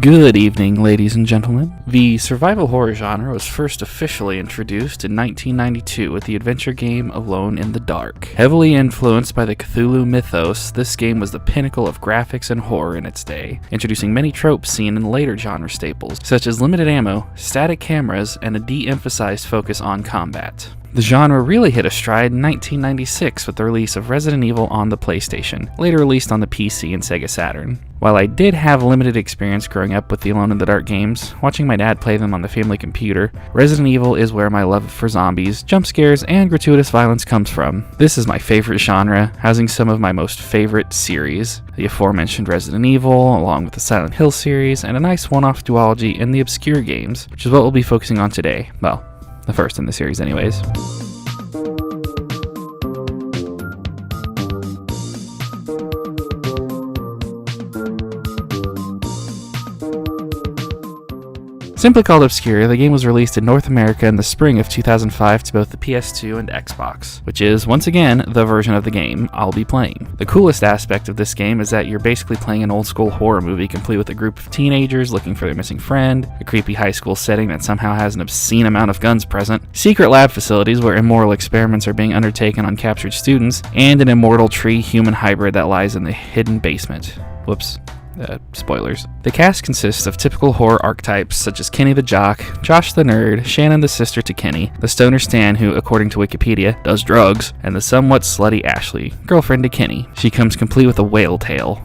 Good evening, ladies and gentlemen. The survival horror genre was first officially introduced in 1992 with the adventure game Alone in the Dark. Heavily influenced by the Cthulhu mythos, this game was the pinnacle of graphics and horror in its day, introducing many tropes seen in later genre staples, such as limited ammo, static cameras, and a de-emphasized focus on combat. The genre really hit a stride in 1996 with the release of Resident Evil on the PlayStation, later released on the PC and Sega Saturn. While I did have limited experience growing up with the Alone in the Dark games, watching my dad play them on the family computer, Resident Evil is where my love for zombies, jump scares, and gratuitous violence comes from. This is my favorite genre, housing some of my most favorite series, the aforementioned Resident Evil, along with the Silent Hill series, and a nice one-off duology in the ObScure games, which is what we'll be focusing on today. Well, the first in the series anyways. Simply called ObScure, the game was released in North America in the spring of 2005 to both the PS2 and Xbox, which is, once again, the version of the game I'll be playing. The coolest aspect of this game is that you're basically playing an old-school horror movie complete with a group of teenagers looking for their missing friend, a creepy high school setting that somehow has an obscene amount of guns present, secret lab facilities where immoral experiments are being undertaken on captured students, and an immortal tree-human hybrid that lies in the hidden basement. Whoops. Spoilers. The cast consists of typical horror archetypes such as Kenny the jock, Josh the nerd, Shannon the sister to Kenny, the stoner Stan who, according to Wikipedia, does drugs, and the somewhat slutty Ashley, girlfriend to Kenny. She comes complete with a whale tail.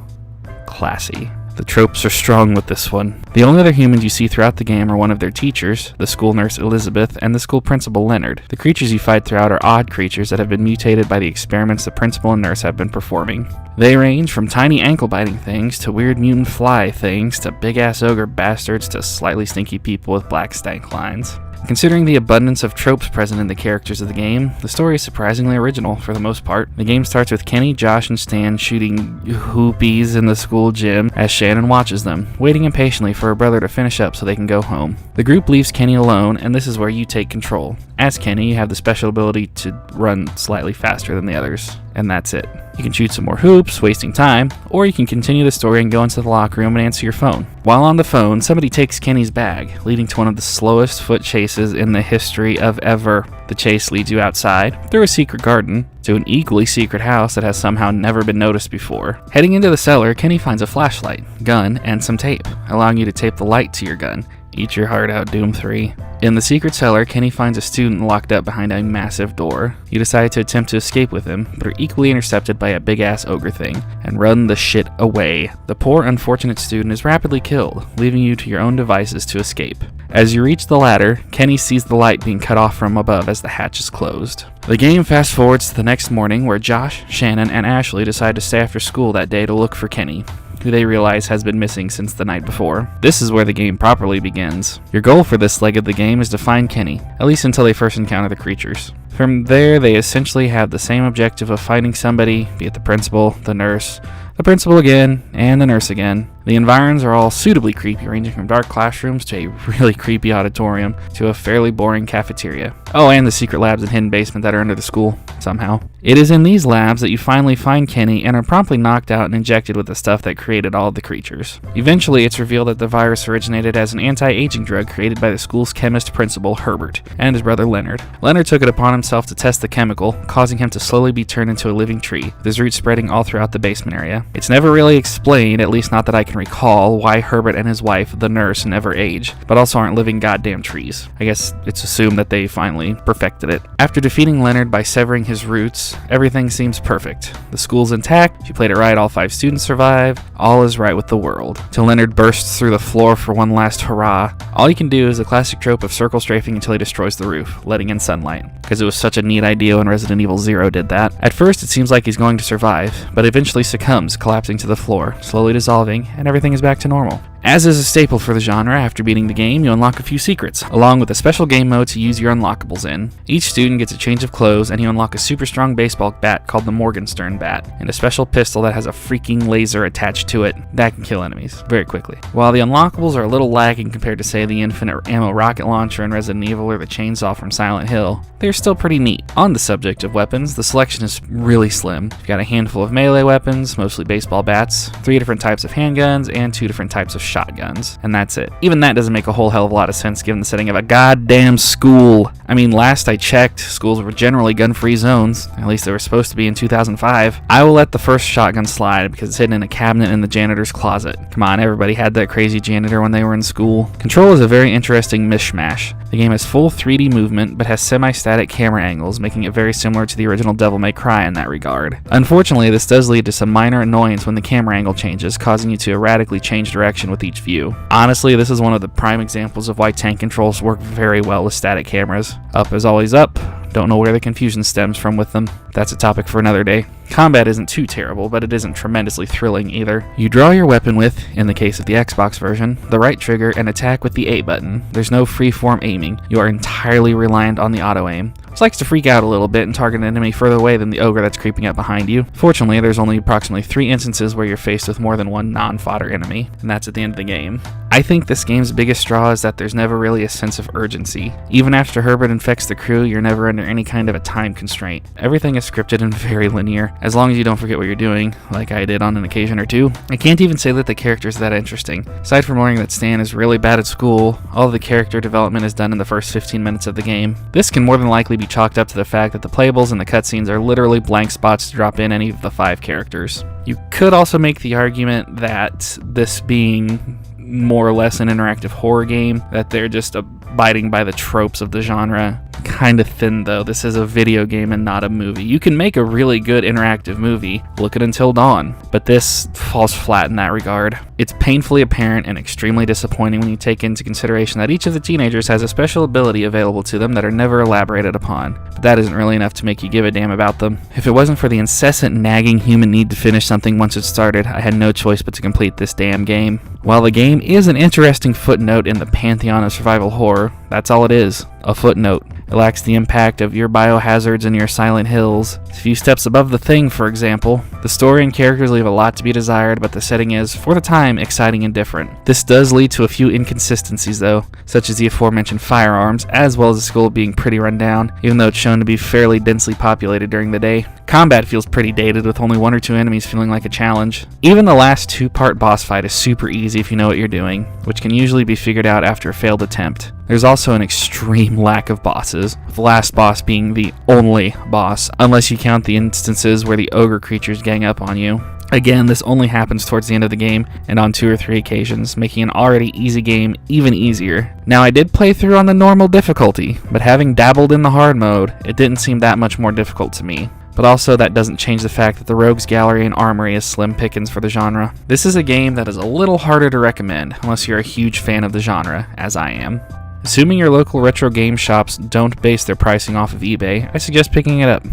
Classy. The tropes are strong with this one. The only other humans you see throughout the game are one of their teachers, the school nurse Elizabeth, and the school principal Leonard. The creatures you fight throughout are odd creatures that have been mutated by the experiments the principal and nurse have been performing. They range from tiny ankle-biting things to weird mutant fly things to big-ass ogre bastards to slightly stinky people with black stank lines. Considering the abundance of tropes present in the characters of the game, the story is surprisingly original for the most part. The game starts with Kenny, Josh, and Stan shooting hoopies in the school gym as Shannon watches them, waiting impatiently for her brother to finish up so they can go home. The group leaves Kenny alone, and this is where you take control. As Kenny, you have the special ability to run slightly faster than the others, and that's it. You can shoot some more hoops, wasting time, or you can continue the story and go into the locker room and answer your phone. While on the phone, somebody takes Kenny's bag, leading to one of the slowest foot chases in the history of ever. The chase leads you outside, through a secret garden, to an equally secret house that has somehow never been noticed before. Heading into the cellar, Kenny finds a flashlight, gun, and some tape, allowing you to tape the light to your gun. Eat your heart out, Doom 3. In the secret cellar, Kenny finds a student locked up behind a massive door. You decide to attempt to escape with him, but are equally intercepted by a big-ass ogre thing, and run the shit away. The poor, unfortunate student is rapidly killed, leaving you to your own devices to escape. As you reach the ladder, Kenny sees the light being cut off from above as the hatch is closed. The game fast forwards to the next morning where Josh, Shannon, and Ashley decide to stay after school that day to look for Kenny, who they realize has been missing since the night before. This is where the game properly begins. Your goal for this leg of the game is to find Kenny, at least until they first encounter the creatures. From there, they essentially have the same objective of finding somebody, be it the principal, the nurse, the principal again, and the nurse again. The environs are all suitably creepy, ranging from dark classrooms to a really creepy auditorium to a fairly boring cafeteria. Oh, and the secret labs and hidden basement that are under the school, somehow. It is in these labs that you finally find Kenny and are promptly knocked out and injected with the stuff that created all of the creatures. Eventually, it's revealed that the virus originated as an anti-aging drug created by the school's chemist principal, Herbert, and his brother Leonard. Leonard took it upon himself to test the chemical, causing him to slowly be turned into a living tree, with his roots spreading all throughout the basement area. It's never really explained, at least not that I can recall, why Herbert and his wife, the nurse, never age, but also aren't living goddamn trees. I guess it's assumed that they finally perfected it. After defeating Leonard by severing his roots, everything seems perfect. The school's intact, if you played it right, all 5 students survive, all is right with the world. Till Leonard bursts through the floor for one last hurrah. All you can do is the classic trope of circle strafing until he destroys the roof, letting in sunlight, because it was such a neat idea when Resident Evil 0 did that. At first, it seems like he's going to survive, but eventually succumbs, collapsing to the floor, slowly dissolving, and everything is back to normal. As is a staple for the genre, after beating the game, you unlock a few secrets, along with a special game mode to use your unlockables in. Each student gets a change of clothes, and you unlock a super strong baseball bat called the Morgenstern bat, and a special pistol that has a freaking laser attached to it that can kill enemies very quickly. While the unlockables are a little lacking compared to, say, the infinite ammo rocket launcher in Resident Evil or the chainsaw from Silent Hill, they're still pretty neat. On the subject of weapons, the selection is really slim. You've got a handful of melee weapons, mostly baseball bats, 3 different types of handguns, and 2 different types of shotguns, and that's it. Even that doesn't make a whole hell of a lot of sense given the setting of a goddamn school. I mean, last I checked, schools were generally gun-free zones, at least they were supposed to be in 2005. I will let the first shotgun slide because it's hidden in a cabinet in the janitor's closet. Come on, everybody had that crazy janitor when they were in school. Control is a very interesting mishmash. The game has full 3D movement, but has semi-static camera angles, making it very similar to the original Devil May Cry in that regard. Unfortunately, this does lead to some minor annoyance when the camera angle changes, causing you to erratically change direction with each view. Honestly, this is one of the prime examples of why tank controls work very well with static cameras. Up is always up. Don't know where the confusion stems from with them. That's a topic for another day. Combat isn't too terrible, but it isn't tremendously thrilling either. You draw your weapon with, in the case of the Xbox version, the right trigger and attack with the A button. There's no free-form aiming. You are entirely reliant on the auto-aim, which likes to freak out a little bit and target an enemy further away than the ogre that's creeping up behind you. Fortunately, there's only approximately 3 instances where you're faced with more than one non-fodder enemy, and that's at the end of the game. I think this game's biggest straw is that there's never really a sense of urgency. Even after Herbert infects the crew, you're never under any kind of a time constraint. Everything is scripted and very linear, as long as you don't forget what you're doing, like I did on an occasion or two. I can't even say that the character's that interesting. Aside from learning that Stan is really bad at school, all of the character development is done in the first 15 minutes of the game. This can more than likely be chalked up to the fact that the playables and the cutscenes are literally blank spots to drop in any of the 5 characters. You could also make the argument that this being more or less an interactive horror game, that they're just abiding by the tropes of the genre. Kind of thin though, this is a video game and not a movie. You can make a really good interactive movie, look at Until Dawn, but this falls flat in that regard. It's painfully apparent and extremely disappointing when you take into consideration that each of the teenagers has a special ability available to them that are never elaborated upon, but that isn't really enough to make you give a damn about them. If it wasn't for the incessant nagging human need to finish something once it started, I had no choice but to complete this damn game. While the game is an interesting footnote in the pantheon of survival horror, that's all it is, a footnote. It lacks the impact of your biohazards and your Silent Hills. A few steps above The Thing, for example. The story and characters leave a lot to be desired, but the setting is, for the time, exciting and different. This does lead to a few inconsistencies though, such as the aforementioned firearms, as well as the school being pretty run down, even though it's shown to be fairly densely populated during the day. Combat feels pretty dated, with only 1 or 2 enemies feeling like a challenge. Even the last 2-part boss fight is super easy if you know what you're doing, which can usually be figured out after a failed attempt. There's also an extreme lack of bosses, with the last boss being the only boss, unless you count the instances where the ogre creatures gang up on you. Again, this only happens towards the end of the game, and on 2 or 3 occasions, making an already easy game even easier. Now, I did play through on the normal difficulty, but having dabbled in the hard mode, it didn't seem that much more difficult to me. But also, that doesn't change the fact that the Rogues Gallery and Armory is slim pickings for the genre. This is a game that is a little harder to recommend, unless you're a huge fan of the genre, as I am. Assuming your local retro game shops don't base their pricing off of eBay, I suggest picking it up.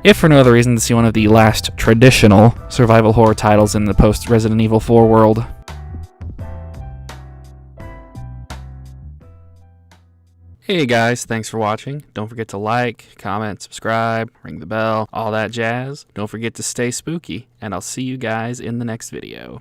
If for no other reason to see one of the last traditional survival horror titles in the post-Resident Evil 4 world. Hey guys, thanks for watching. Don't forget to like, comment, subscribe, ring the bell, all that jazz. Don't forget to stay spooky, and I'll see you guys in the next video.